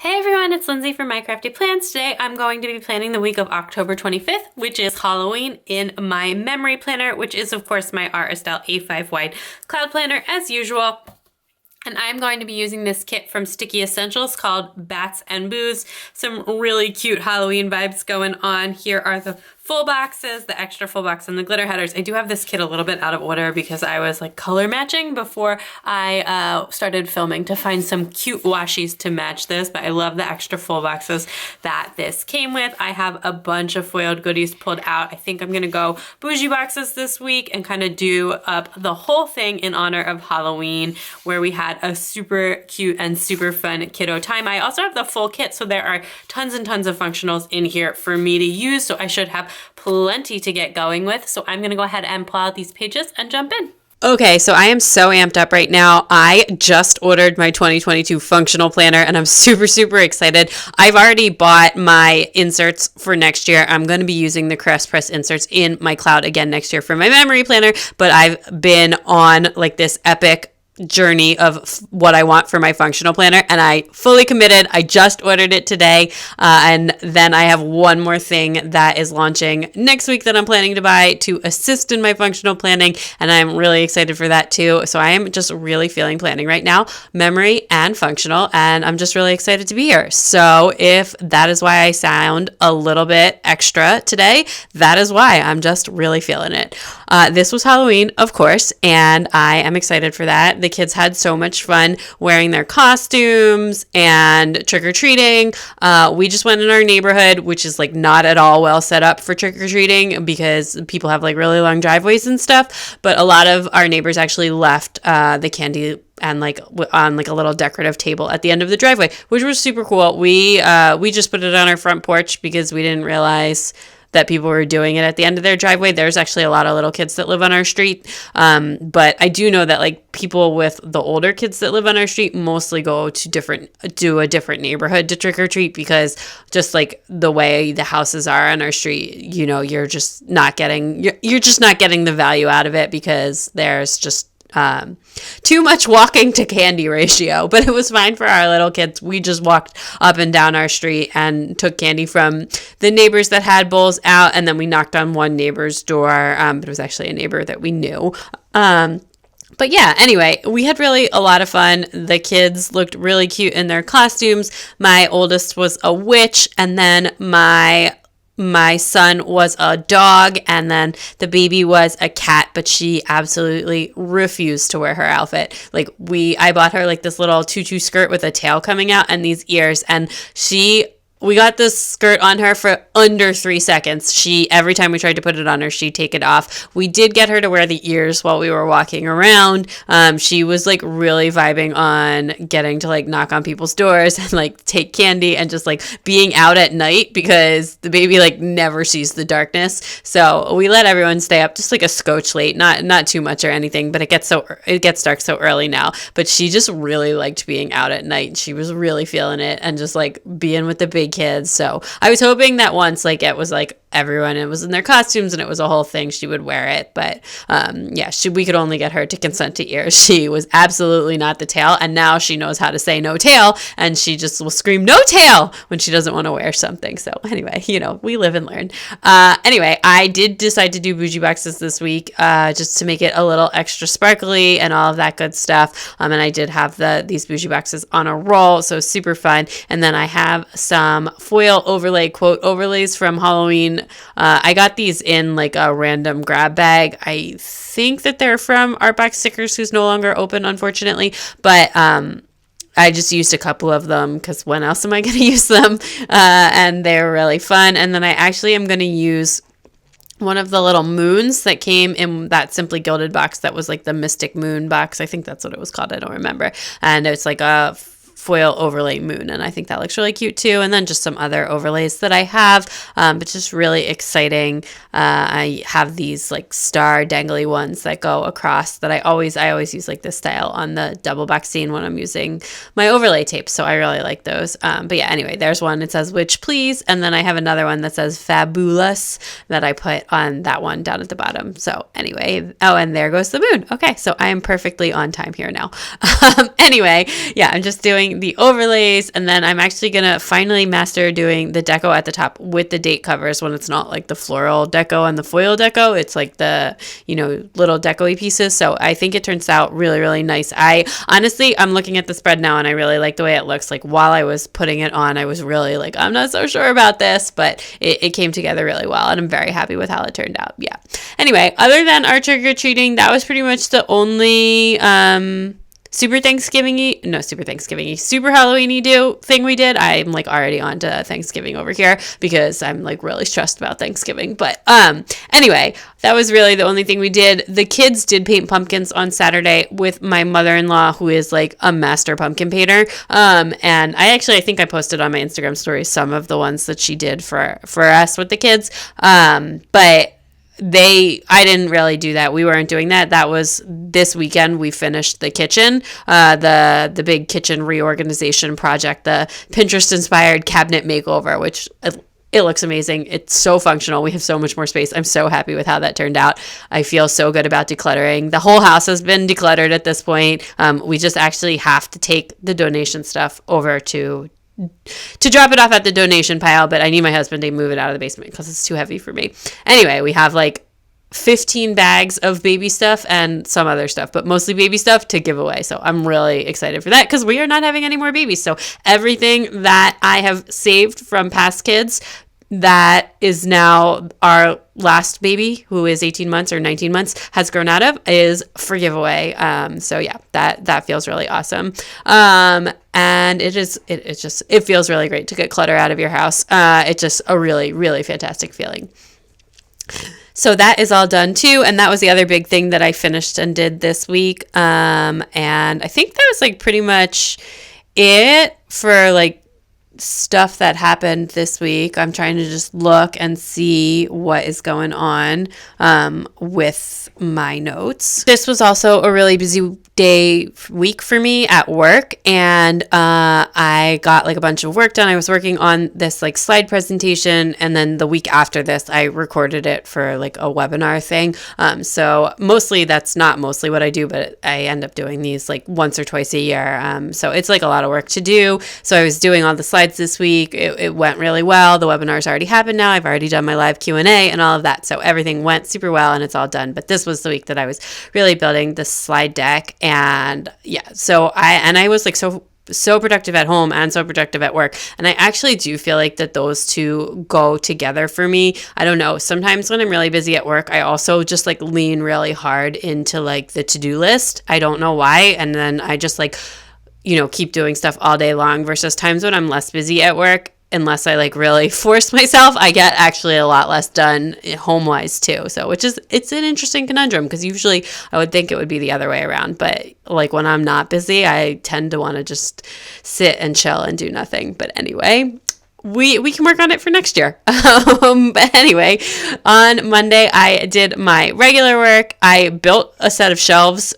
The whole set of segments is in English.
Hey everyone, it's Lindsay from My Crafty Plans. Today I'm going to be planning the week of October 25th, which is Halloween, in my memory planner, which is of course my Aura Estelle A5 wide cloud planner as usual. And I'm going to be using this kit from Sticky Essentials called Bats and Booze. Some really cute Halloween vibes going on. Here are the full boxes, the extra full box, and the glitter headers. I do have this kit a little bit out of order because I was like color matching before I started filming to find some cute washies to match this, but I love the extra full boxes that this came with. I have a bunch of foiled goodies pulled out. I think I'm gonna go bougie boxes this week and kind of do up the whole thing in honor of Halloween, where we had a super cute and super fun kiddo time. I also have the full kit, so there are tons and tons of functionals in here for me to use, so I should have plenty to get going with. So I'm gonna go ahead and pull out these pages and jump in. Okay, so I am so amped up right now. I just ordered my 2022 functional planner and I'm super excited. I've already bought my inserts for next year. I'm going to be using the Crest Press inserts in my cloud again next year for my memory planner, but I've been on like this epic journey of what I want for my functional planner, and I fully committed. I just ordered it today, and then I have one more thing that is launching next week that I'm planning to buy to assist in my functional planning, and I'm really excited for that too. So I am just really feeling planning right now, memory and functional, and I'm just really excited to be here. So if that is why I sound a little bit extra today, that is why. I'm just really feeling it. This was Halloween, of course, and I am excited for that. The kids had so much fun wearing their costumes and trick-or-treating. We just went in our neighborhood, which is like not at all well set up for trick-or-treating because people have like really long driveways and stuff. But a lot of our neighbors actually left the candy and like on like a little decorative table at the end of the driveway, which was super cool. We just put it on our front porch because we didn't realize that people were doing it at the end of their driveway. There's actually a lot of little kids that live on our street. But I do know that like people with the older kids that live on our street mostly go to a different neighborhood to trick or treat, because just like the way the houses are on our street, you know, you're just not getting the value out of it because there's just too much walking to candy ratio. But it was fine for our little kids. We just walked up and down our street and took candy from the neighbors that had bowls out, and then we knocked on one neighbor's door, but it was actually a neighbor that we knew. But yeah, anyway, we had really a lot of fun. The kids looked really cute in their costumes. My oldest was a witch, and then my son was a dog, and then the baby was a cat, but she absolutely refused to wear her outfit. Like I bought her like this little tutu skirt with a tail coming out and these ears, and we got this skirt on her for under 3 seconds. Every time we tried to put it on her, she'd take it off. We did get her to wear the ears while we were walking around. She was like really vibing on getting to like knock on people's doors and like take candy and just like being out at night, because the baby like never sees the darkness. So we let everyone stay up just like a scotch late, not too much or anything, but it gets dark so early now. But she just really liked being out at night. She was really feeling it and just like being with the big kids. So I was hoping that once like it was like everyone was in their costumes and it was a whole thing, she would wear it. But we could only get her to consent to ears. She was absolutely not the tail, and now she knows how to say no tail, and she just will scream no tail when she doesn't want to wear something. So anyway, you know, we live and learn. Anyway, I did decide to do bougie boxes this week, just to make it a little extra sparkly and all of that good stuff. And I did have these bougie boxes on a roll, so super fun. And then I have some foil overlay quote overlays from Halloween. I got these in like a random grab bag. I think that they're from Artbox Stickers, who's no longer open, unfortunately. But I just used a couple of them because when else am I going to use them? And they're really fun. And then I actually am going to use one of the little moons that came in that Simply Gilded box that was like the Mystic Moon box. I think that's what it was called. I don't remember. And it's like a foil overlay moon, and I think that looks really cute too. And then just some other overlays that I have, but just really exciting. I have these like star dangly ones that go across that I always use like this style on the double back scene when I'm using my overlay tape, so I really like those. But yeah, anyway, there's one, it says "Witch Please," and then I have another one that says "Fabulous" that I put on that one down at the bottom. So anyway, oh, and there goes the moon. Okay, so I am perfectly on time here now. Anyway, yeah, I'm just doing doing the overlays, and then I'm actually gonna finally master doing the deco at the top with the date covers when it's not like the floral deco and the foil deco. It's like the, little deco-y pieces. So I think it turns out really, really nice. I'm looking at the spread now and I really like the way it looks. Like while I was putting it on, I was really like, I'm not so sure about this, but it came together really well and I'm very happy with how it turned out. Yeah. Anyway, other than our trick-or-treating, that was pretty much the only super Halloween-y thing we did. I'm like already on to Thanksgiving over here because I'm like really stressed about Thanksgiving. But anyway, that was really the only thing we did. The kids did paint pumpkins on Saturday with my mother-in-law, who is like a master pumpkin painter. And I think I posted on my Instagram story some of the ones that she did for us with the kids. But I didn't really do that. We weren't doing that. That was this weekend. We finished the kitchen, the big kitchen reorganization project, the Pinterest inspired cabinet makeover, which it looks amazing. It's so functional. We have so much more space. I'm so happy with how that turned out. I feel so good about decluttering. The whole house has been decluttered at this point. We just actually have to take the donation stuff over to drop it off at the donation pile, but I need my husband to move it out of the basement because it's too heavy for me. Anyway, we have like 15 bags of baby stuff and some other stuff, but mostly baby stuff to give away. So I'm really excited for that because we are not having any more babies. So everything that I have saved from past kids that is now our last baby, who is 18 months or 19 months, has grown out of, is for giveaway. So yeah, that feels really awesome. And it feels really great to get clutter out of your house. It's just a really, really fantastic feeling. So that is all done too. And that was the other big thing that I finished and did this week. And I think that was like pretty much it for like stuff that happened this week. I'm trying to just look and see what is going on with my notes. This was also a really busy week for me at work, and I got like a bunch of work done. I was working on this like slide presentation, and then the week after this I recorded it for like a webinar thing. So that's not mostly what I do, but I end up doing these like once or twice a year. So it's like a lot of work to do. So I was doing all the slides this week. It went really well. The webinar's already happened now. I've already done my live Q&A and all of that. So everything went super well and it's all done. But this was the week that I was really building the slide deck. And yeah, so I was like so productive at home and so productive at work. And I actually do feel like that those two go together for me. I don't know. Sometimes when I'm really busy at work, I also just like lean really hard into like the to-do list. I don't know why. And then I just like, keep doing stuff all day long versus times when I'm less busy at work. Unless I like really force myself, I get actually a lot less done home-wise too. So it's an interesting conundrum because usually I would think it would be the other way around. But like when I'm not busy, I tend to want to just sit and chill and do nothing. But anyway, we can work on it for next year. But anyway, on Monday, I did my regular work. I built a set of shelves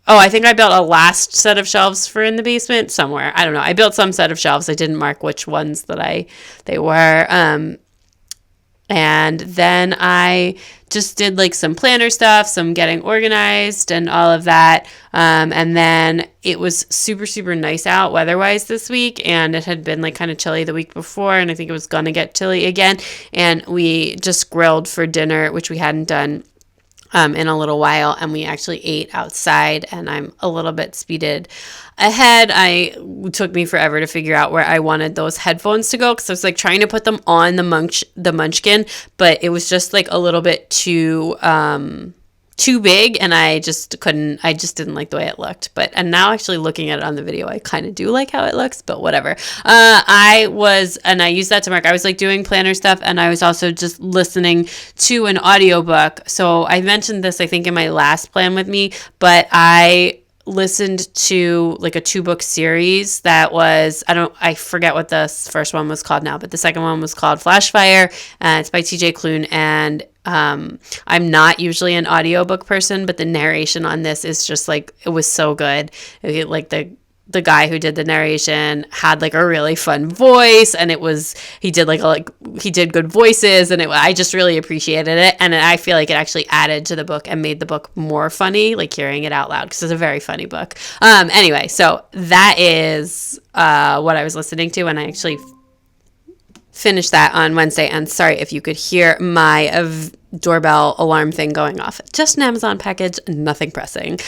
I think I built a last set of shelves for in the basement somewhere. I don't know. I built some set of shelves. I didn't mark which ones that they were. And then I just did like some planner stuff, some getting organized and all of that. And then it was super, super nice out weather-wise this week. And it had been like kind of chilly the week before. And I think it was going to get chilly again. And we just grilled for dinner, which we hadn't done in a little while, and we actually ate outside, and I'm a little bit speeded ahead. It took me forever to figure out where I wanted those headphones to go because I was like trying to put them on the Munchkin, but it was just like a little bit too big, and I just didn't like the way it looked. And now actually looking at it on the video, I kind of do like how it looks, but whatever. I used that to mark. I was like doing planner stuff, and I was also just listening to an audiobook. So I mentioned this, I think, in my last plan with me, but I listened to like a 2-book series that was, I forget what the first one was called now, but the second one was called Flashfire, and it's by TJ Klune, and I'm not usually an audiobook person, but the narration on this is just like, it was so good. Like the guy who did the narration had like a really fun voice, and he did he did good voices, and I just really appreciated it, and I feel like it actually added to the book and made the book more funny, like hearing it out loud, because it's a very funny book. Anyway, so that is what I was listening to, and I actually finished that on Wednesday. And sorry if you could hear my doorbell alarm thing going off. Just an Amazon package, nothing pressing.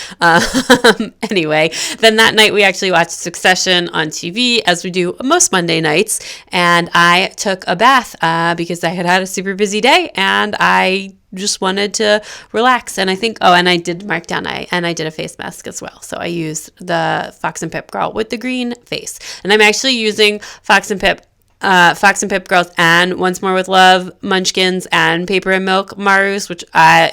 Anyway, then that night we actually watched Succession on TV, as we do most Monday nights. And I took a bath because I had a super busy day, and I just wanted to relax. And I think, and I did mark down and I did a face mask as well. So I used the Fox and Pip Girl with the green face. And I'm actually using Fox and Pip Girls and Once More with Love Munchkins and Paper and Milk Marus, which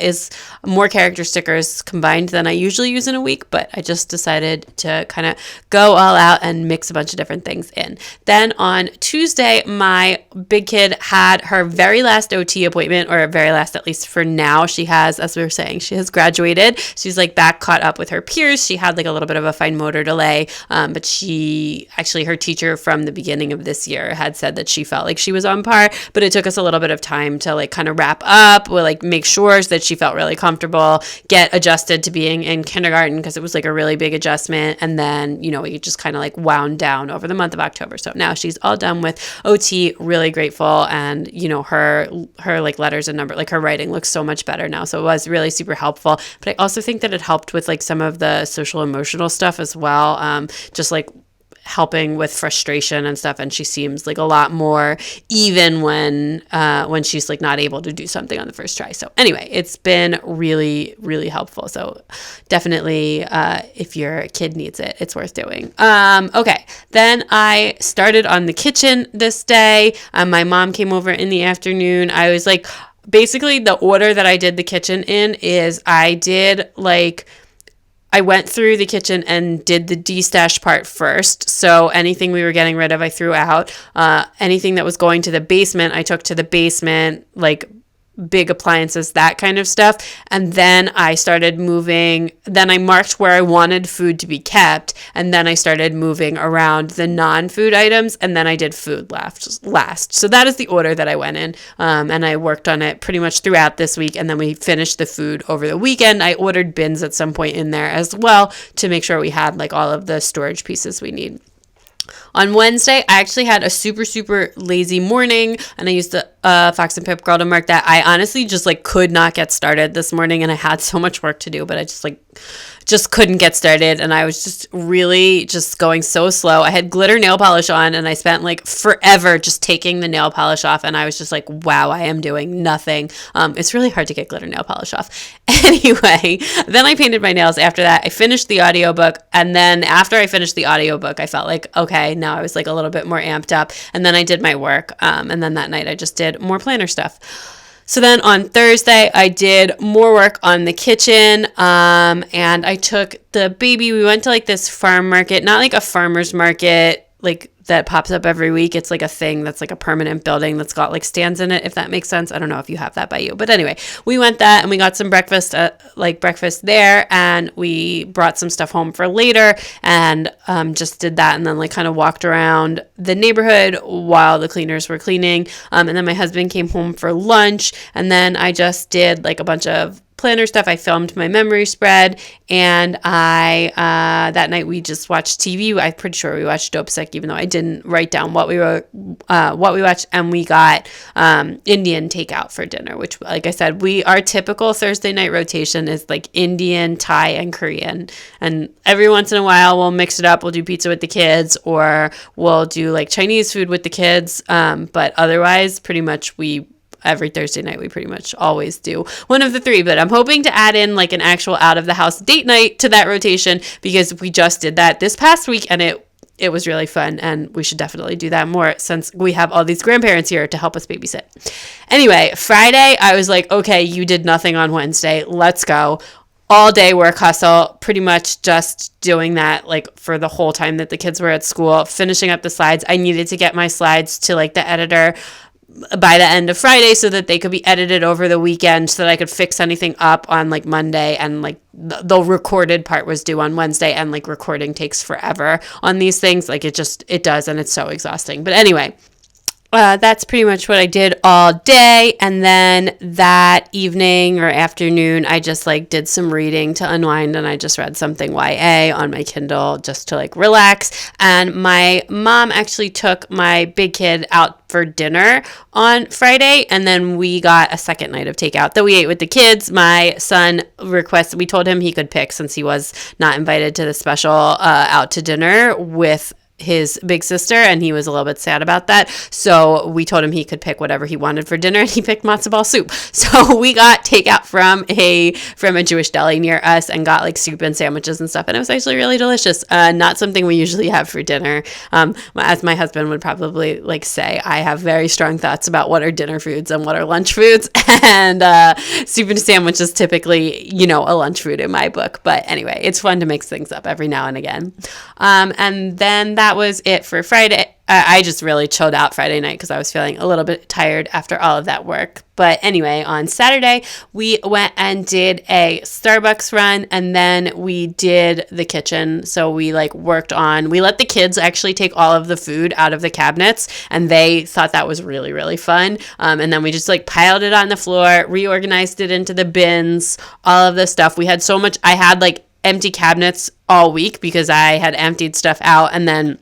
is more character stickers combined than I usually use in a week, but I just decided to kind of go all out and mix a bunch of different things in. Then on Tuesday, my big kid had her very last OT appointment, or very last, at least for now. She has, as we were saying, she has graduated. She's like back caught up with her peers. She had like a little bit of a fine motor delay, but her teacher from the beginning of this year had said that she felt like she was on par, but it took us a little bit of time to like kind of wrap up. We'll like make sure that she felt really comfortable, get adjusted to being in kindergarten, because it was like a really big adjustment. And then, we just kind of like wound down over the month of October. So now she's all done with OT, really grateful. And, her like letters and number, like her writing looks so much better now. So it was really super helpful. But I also think that it helped with like some of the social emotional stuff as well. Just like helping with frustration and stuff, and she seems like a lot more even when she's like not able to do something on the first try. So anyway, it's been really, really helpful. So definitely if your kid needs it, it's worth doing. Okay, then I started on the kitchen this day. My mom came over in the afternoon. I was like, basically the order that I did the kitchen in is I went through the kitchen and did the de-stash part first. So anything we were getting rid of, I threw out. Anything that was going to the basement, I took to the basement, like big appliances, that kind of stuff. And then I started moving. Then I marked where I wanted food to be kept. And then I started moving around the non-food items. And then I did food last. So that is the order that I went in. And I worked on it pretty much throughout this week. And then we finished the food over the weekend. I ordered bins at some point in there as well to make sure we had like all of the storage pieces we need. On Wednesday, I actually had a super, super lazy morning, and I used the Fox and Pip Girl to mark that. I honestly just like could not get started this morning, and I had so much work to do, but I just couldn't get started, and I was just really just going so slow. I had glitter nail polish on, and I spent like forever just taking the nail polish off, and I was just like, wow, I am doing nothing. It's really hard to get glitter nail polish off. Anyway, then I painted my nails. After that, I finished the audiobook, and then after I finished the audiobook, I felt like, okay, now I was like a little bit more amped up, and then I did my work, and then that night I just did more planner stuff. So then on Thursday, I did more work on the kitchen, and I took the baby. We went to like this farm market, not like a farmer's market, like that pops up every week. It's like a thing that's like a permanent building that's got like stands in it, if that makes sense. I don't know if you have that by you, but anyway, we went that and we got some breakfast there, and we brought some stuff home for later, and just did that, and then like kind of walked around the neighborhood while the cleaners were cleaning, and then my husband came home for lunch, and then I just did like a bunch of planner stuff. I filmed my memory spread, and I that night we just watched TV. I'm pretty sure we watched Dope Sick, even though I didn't write down what we watched, and we got Indian takeout for dinner, which, like I said, our typical Thursday night rotation is like Indian, Thai, and Korean, and every once in a while we'll mix it up. We'll do pizza with the kids, or we'll do like Chinese food with the kids, but otherwise pretty much every Thursday night, we pretty much always do one of the three, but I'm hoping to add in like an actual out of the house date night to that rotation, because we just did that this past week, and it was really fun, and we should definitely do that more since we have all these grandparents here to help us babysit. Anyway, Friday, I was like, okay, you did nothing on Wednesday. Let's go. All day work hustle, pretty much just doing that like for the whole time that the kids were at school, finishing up the slides. I needed to get my slides to like the editor by the end of Friday so that they could be edited over the weekend so that I could fix anything up on like Monday, and like the recorded part was due on Wednesday, and like recording takes forever on these things. Like it does, and it's so exhausting. But anyway, that's pretty much what I did all day. And then that evening or afternoon, I just like did some reading to unwind, and I just read something YA on my Kindle just to like relax. And my mom actually took my big kid out for dinner on Friday, and then we got a second night of takeout that we ate with the kids. My son requested, we told him he could pick since he was not invited to the special out to dinner with his big sister, and he was a little bit sad about that. So we told him he could pick whatever he wanted for dinner, and he picked matzo ball soup. So we got takeout from a Jewish deli near us and got like soup and sandwiches and stuff, and it was actually really delicious. Not something we usually have for dinner. As my husband would probably like say, I have very strong thoughts about what are dinner foods and what are lunch foods, and soup and sandwich is typically, you know, a lunch food in my book. But anyway, it's fun to mix things up every now and again. And then that was it for Friday. I just really chilled out Friday night because I was feeling a little bit tired after all of that work. But anyway, on Saturday, we went and did a Starbucks run, and then we did the kitchen. So we like worked on, we let the kids actually take all of the food out of the cabinets, and they thought that was really, really fun. And then we just like piled it on the floor, reorganized it into the bins, all of this stuff. We had so much, I had like empty cabinets all week because I had emptied stuff out, and then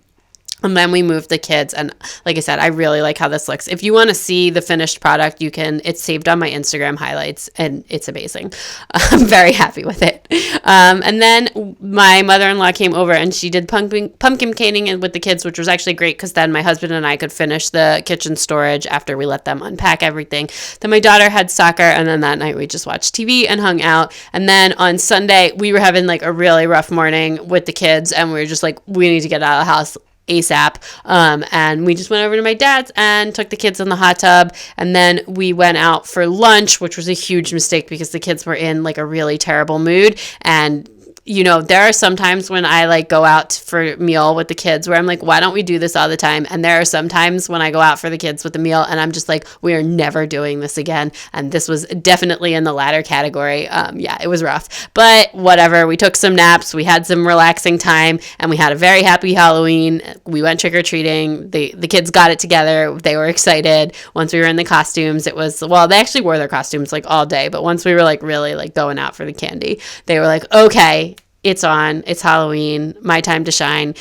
we moved the kids. And like I said, I really like how this looks. If you want to see the finished product, you can, it's saved on my Instagram highlights, and it's amazing. I'm very happy with it. And then my mother-in-law came over, and she did pumpkin canning with the kids, which was actually great because then my husband and I could finish the kitchen storage after we let them unpack everything. Then my daughter had soccer, and then that night we just watched TV and hung out. And then on Sunday, we were having like a really rough morning with the kids, and we were just like, we need to get out of the house ASAP. And we just went over to my dad's and took the kids in the hot tub, and then we went out for lunch, which was a huge mistake because the kids were in like a really terrible mood. And you know, there are some times when I like go out for a meal with the kids where I'm like, why don't we do this all the time? And there are some times when I go out for the kids with the meal and I'm just like, we are never doing this again. And this was definitely in the latter category. Yeah, it was rough, but whatever. We took some naps, we had some relaxing time, and we had a very happy Halloween. We went trick-or-treating. The kids got it together. They were excited. Once we were in the costumes, it was, well, they actually wore their costumes like all day, but once we were like really like going out for the candy, they were like, okay, it's on, it's Halloween, my time to shine.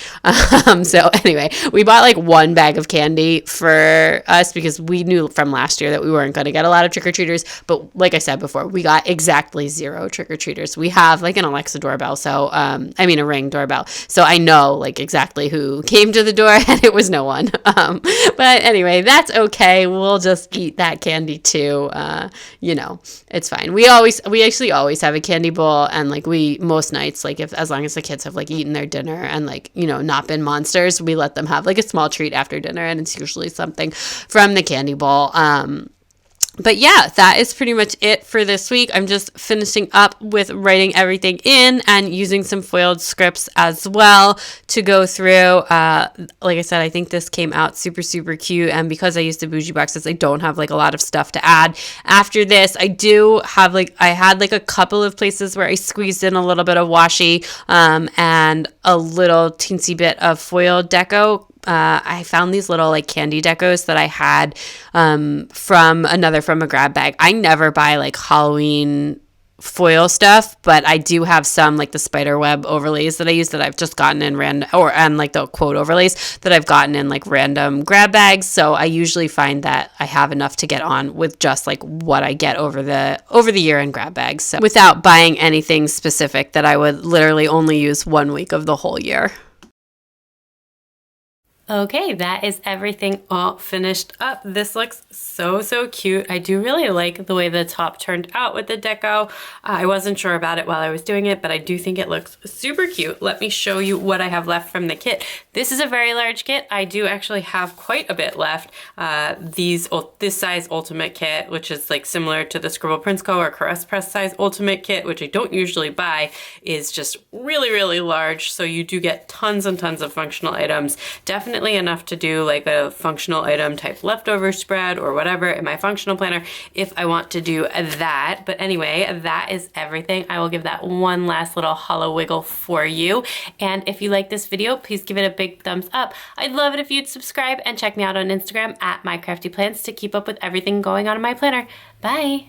So anyway, we bought like one bag of candy for us because we knew from last year that we weren't going to get a lot of trick-or-treaters. But like I said before, we got exactly 0 trick-or-treaters. We have like an Alexa doorbell, so a Ring doorbell. So I know like exactly who came to the door, and it was no one. But anyway, that's okay. We'll just eat that candy too. You know, it's fine. We actually always have a candy bowl, and like we, most nights, like if, as long as the kids have like eaten their dinner and like, you know, not been monsters, we let them have like a small treat after dinner, and it's usually something from the candy bowl. But yeah, that is pretty much it for this week. I'm just finishing up with writing everything in and using some foiled scripts as well to go through. Like I said, I think this came out super, super cute. And because I used the bougie boxes, I don't have like a lot of stuff to add. After this, I do have like, I had like a couple of places where I squeezed in a little bit of washi and a little teensy bit of foil deco. I found these little like candy decos that I had from a grab bag. I never buy like Halloween foil stuff, but I do have some like the spider web overlays that I use that I've just gotten in and like the quote overlays that I've gotten in like random grab bags. So I usually find that I have enough to get on with just like what I get over the year in grab bags. So without buying anything specific that I would literally only use 1 week of the whole year. Okay, that is everything all finished up. This looks so, so cute. I do really like the way the top turned out with the deco. I wasn't sure about it while I was doing it, but I do think it looks super cute. Let me show you what I have left from the kit. This is a very large kit. I do actually have quite a bit left. This size ultimate kit, which is like similar to the Scribble Prince Co. or Caress Press size ultimate kit, which I don't usually buy, is just really, really large. So you do get tons and tons of functional items. Definitely definitely enough to do like a functional item type leftover spread or whatever in my functional planner if I want to do that. But anyway, that is everything. I will give that one last little hollow wiggle for you. And if you like this video, please give it a big thumbs up. I'd love it if you'd subscribe and check me out on Instagram at mycraftyplans to keep up with everything going on in my planner. Bye.